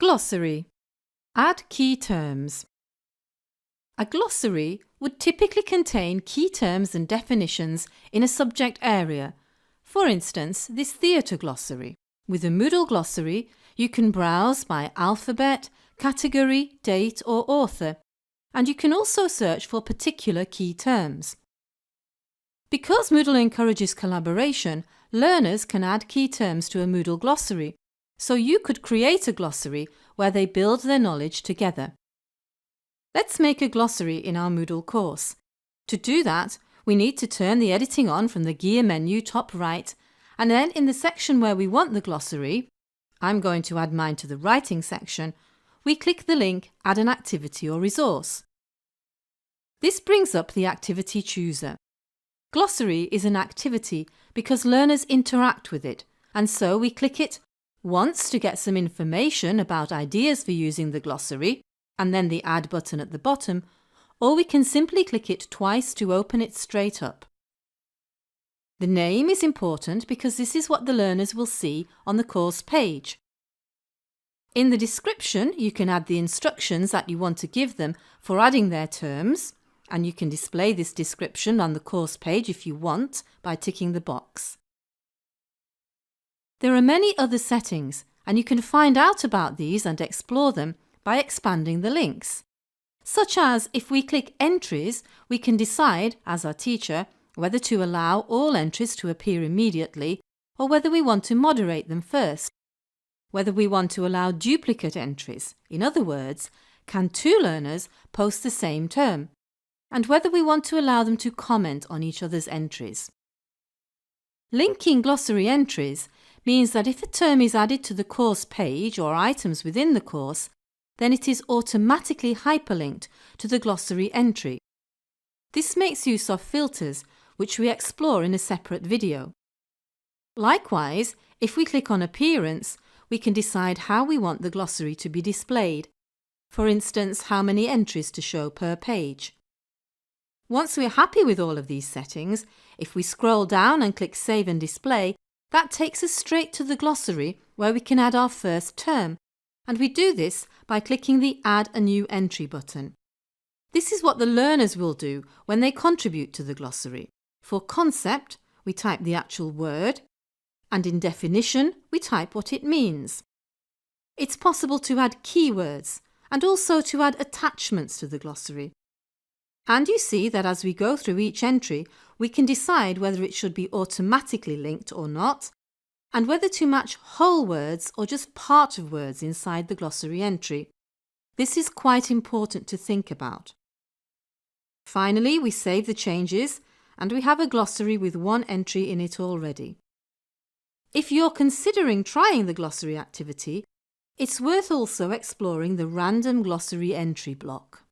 Glossary. Add key terms. A glossary would typically contain key terms and definitions in a subject area. For instance, this theatre glossary. With a Moodle glossary, you can browse by alphabet, category, date or author, and you can also search for particular key terms. Because Moodle encourages collaboration, learners can add key terms to a Moodle glossary, so you could create a glossary where they build their knowledge together. Let's make a glossary in our Moodle course. To do that, we need to turn the editing on from the gear menu top right, and then in the section where we want the glossary, I'm going to add mine to the writing section, we click the link Add an activity or resource. This brings up the activity chooser. Glossary is an activity because learners interact with it, and so we click it once to get some information about ideas for using the glossary, and then the Add button at the bottom, or we can simply click it twice to open it straight up. The name is important because this is what the learners will see on the course page. In the description, you can add the instructions that you want to give them for adding their terms, and you can display this description on the course page if you want by ticking the box. There are many other settings, and you can find out about these and explore them by expanding the links. Such as if we click Entries, we can decide, as our teacher, whether to allow all entries to appear immediately or whether we want to moderate them first. Whether we want to allow duplicate entries, in other words, can two learners post the same term, and whether we want to allow them to comment on each other's entries. Linking glossary entries means that if a term is added to the course page or items within the course, then it is automatically hyperlinked to the glossary entry. This makes use of filters, which we explore in a separate video. Likewise, if we click on Appearance, we can decide how we want the glossary to be displayed. For instance, how many entries to show per page. Once we're happy with all of these settings, if we scroll down and click Save and Display, that takes us straight to the glossary where we can add our first term, and we do this by clicking the Add a New Entry button. This is what the learners will do when they contribute to the glossary. For concept, we type the actual word, and in definition, we type what it means. It's possible to add keywords and also to add attachments to the glossary. And you see that as we go through each entry, we can decide whether it should be automatically linked or not, and whether to match whole words or just part of words inside the glossary entry. This is quite important to think about. Finally, we save the changes, and we have a glossary with one entry in it already. If you're considering trying the glossary activity, it's worth also exploring the random glossary entry block.